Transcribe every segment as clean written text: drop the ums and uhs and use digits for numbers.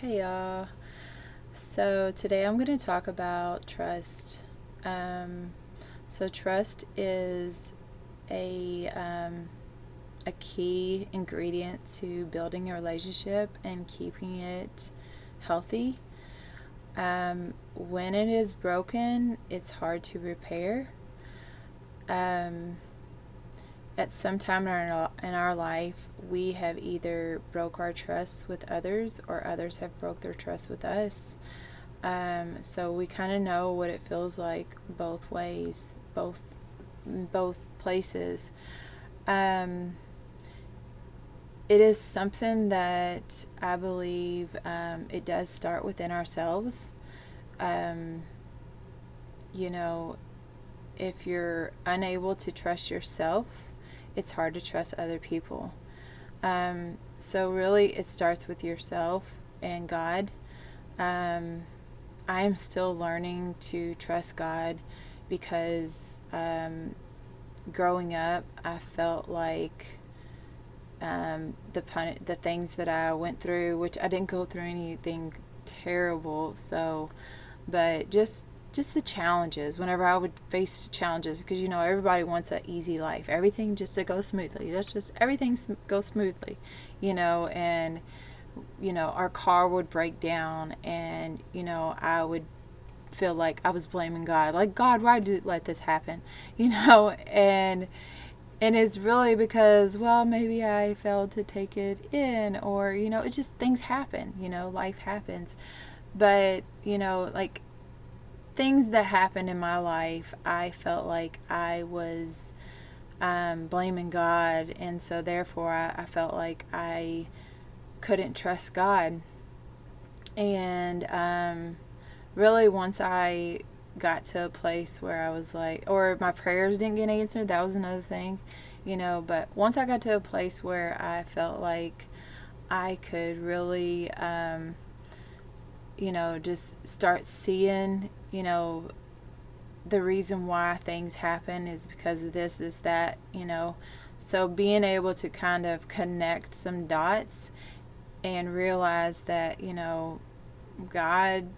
Hey y'all. So today I'm going to talk about trust. Um, trust is a key ingredient to building a relationship and keeping it healthy. When it is broken, it's hard to repair. Um, at some time in our life, we have either broke our trust with others or others have broke their trust with us. So we kind of know what it feels like both ways, both places. Um, it is something that I believe it does start within ourselves. Um, you know, if you're unable to trust yourself, it's hard to trust other people. So really, it starts with yourself and God. Um, I am still learning to trust God because growing up, I felt like the things that I went through, which I didn't go through anything terrible, but just the challenges. Whenever I would face challenges, because everybody wants an easy life, everything just to go smoothly. That's just everything goes smoothly, and our car would break down, and I would feel like I was blaming God, like, God, why did you let this happen, and it's really because, well, maybe I failed to take it in, or it's just things happen, life happens. But like, things that happened in my life, I felt like I was blaming God, and so therefore I felt like I couldn't trust God. And really, once I got to a place where I was like, or my prayers didn't get answered, that was another thing, but once I got to a place where I felt like I could really, just start seeing, the reason why things happen is because of this, that, So being able to kind of connect some dots and realize that, God,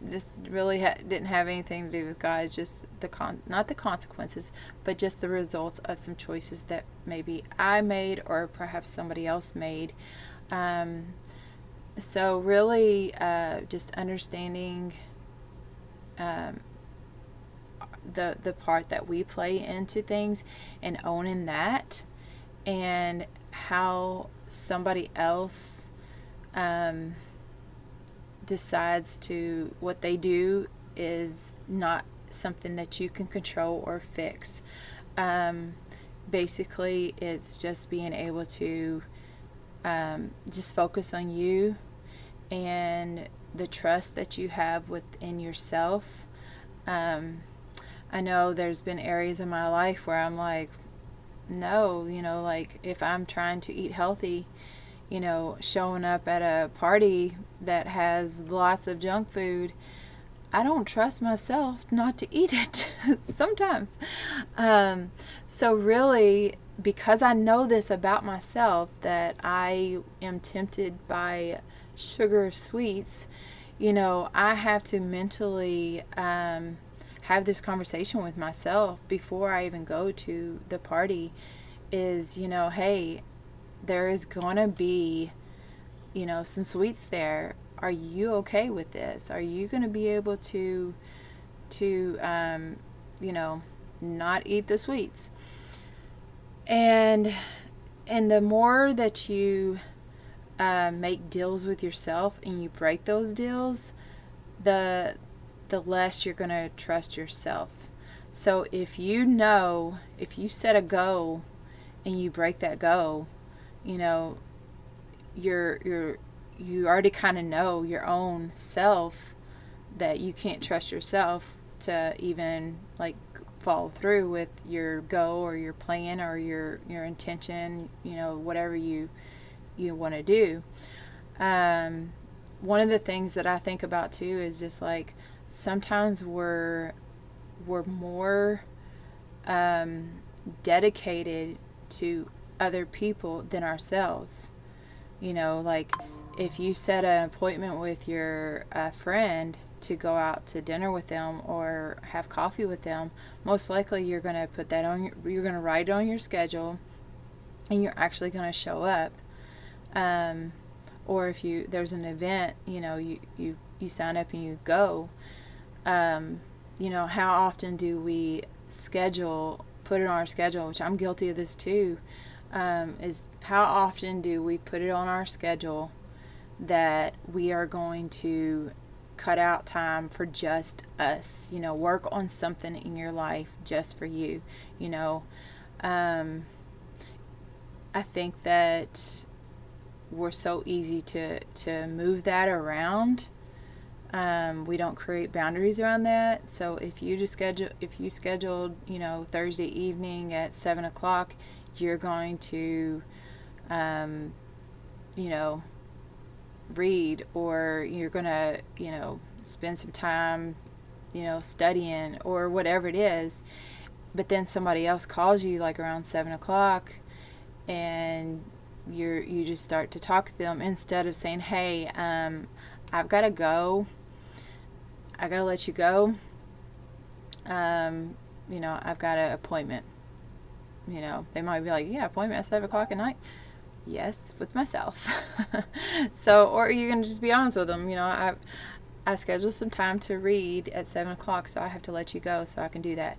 this really didn't have anything to do with God. It's just not the consequences, but just the results of some choices that maybe I made or perhaps somebody else made. So really, just understanding the part that we play into things and owning that, and how somebody else decides to what they do is not something that you can control or fix. Basically, it's just being able to just focus on you and the trust that you have within yourself. I know there's been areas in my life where I'm like, no, like if I'm trying to eat healthy, showing up at a party that has lots of junk food, I don't trust myself not to eat it sometimes. So really, because I know this about myself, that I am tempted by sugar sweets, I have to mentally have this conversation with myself before I even go to the party is, hey, there is going to be, some sweets there. Are you okay with this? Are you going to be able to not eat the sweets? And the more that you make deals with yourself and you break those deals, the less you're going to trust yourself. So if you set a goal and you break that goal, you already kind of know your own self that you can't trust yourself to even like follow through with your goal or your plan or your intention, whatever you want to do. One of the things that I think about too is just like sometimes we're more dedicated to other people than ourselves. Like if you set an appointment with your friend to go out to dinner with them or have coffee with them, most likely you're going to put that on you're going to write it on your schedule, and you're actually going to show up. Or if there's an event, you sign up and you go. How often do we put it on our schedule, which I'm guilty of this too, is how often do we put it on our schedule that we are going to cut out time for just us, work on something in your life just for you, I think that we're so easy to move that around. We don't create boundaries around that. So if you scheduled, Thursday evening at 7:00, you're going to, read, or you're going to, spend some time, studying or whatever it is. But then somebody else calls you like around 7:00, and you just start to talk to them instead of saying, hey, I've got to go. I got to let you go. I've got an appointment. They might be like, yeah, appointment at 7:00 at night. Yes, with myself. So, or you can just be honest with them. I scheduled some time to read at 7:00, so I have to let you go so I can do that.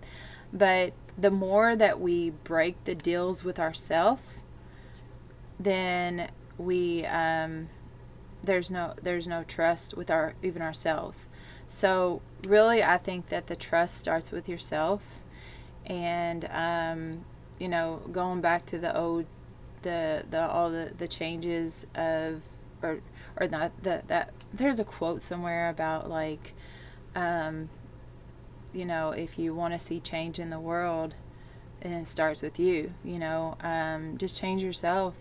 But the more that we break the deals with ourselves, then we there's no trust with even ourselves. So really, I think that the trust starts with yourself, and going back to the old all the changes of or not that there's a quote somewhere about like if you want to see change in the world, and it starts with you, just change yourself,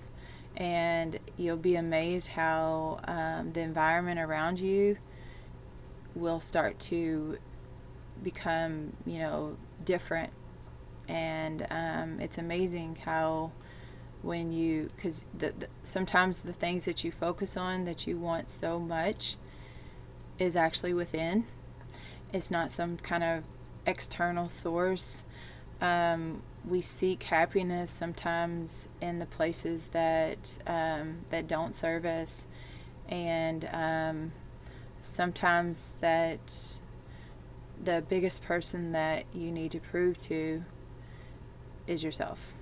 and you'll be amazed how the environment around you will start to become, different. And it's amazing how because sometimes the things that you focus on that you want so much is actually within. It's not some kind of external source. We seek happiness sometimes in the places that don't serve us, and sometimes that the biggest person that you need to prove to is yourself.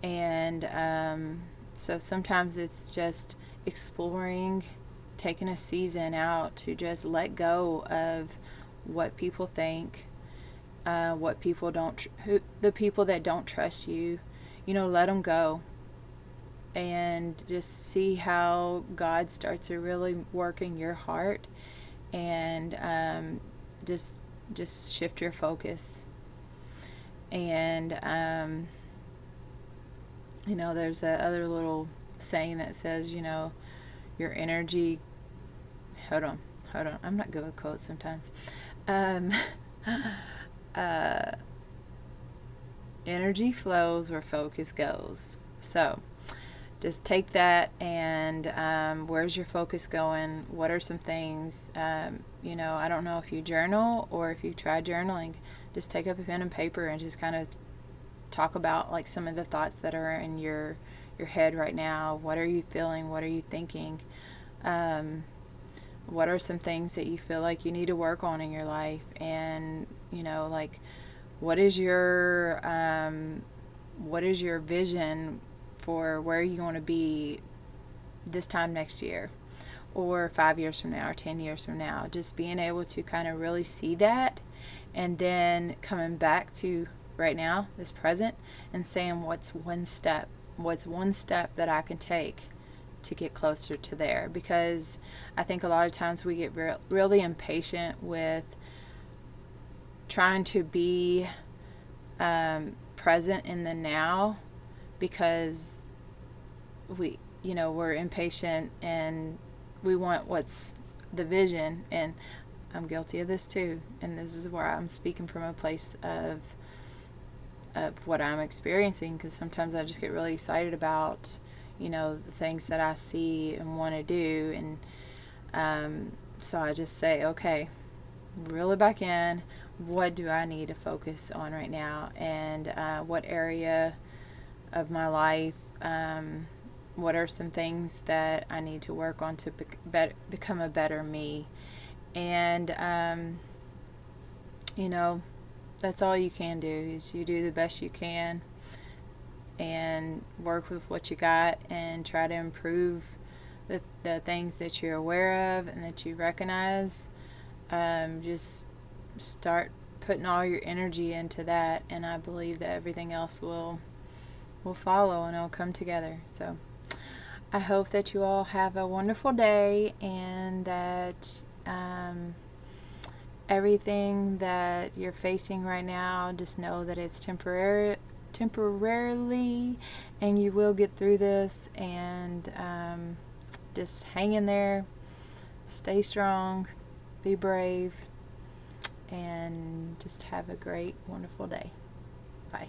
And so sometimes it's just exploring, taking a season out to just let go of what people think, what people the people that don't trust you, let them go, and just see how God starts to really work in your heart, and just shift your focus. And there's that other little saying that says, your energy. Hold on. I'm not good with quotes sometimes. Energy flows where focus goes. So just take that, and where's your focus going? What are some things? I don't know if you journal or if you try journaling. Just take up a pen and paper and just kind of talk about like some of the thoughts that are in your head right now. What are you feeling? What are you thinking? What are some things that you feel like you need to work on in your life? And like what is your vision for where you want to be this time next year, or 5 years from now, or 10 years from now? Just being able to kind of really see that, and then coming back to right now, this present, and saying what's one step that I can take to get closer to there. Because I think a lot of times we get really impatient with trying to be present in the now, because we're impatient and we want what's the vision. And I'm guilty of this too, and this is where I'm speaking from a place of what I'm experiencing, because sometimes I just get really excited about the things that I see and want to do. And so I just say, okay, reel it back in. What do I need to focus on right now? And what area of my life, what are some things that I need to work on to become a better me? And, that's all you can do, is you do the best you can and work with what you got and try to improve the things that you're aware of and that you recognize. Just start putting all your energy into that, and I believe that everything else will follow and it'll come together. So I hope that you all have a wonderful day, and that everything that you're facing right now, just know that it's temporarily, and you will get through this. And just hang in there, stay strong, be brave, and just have a great, wonderful day. Bye.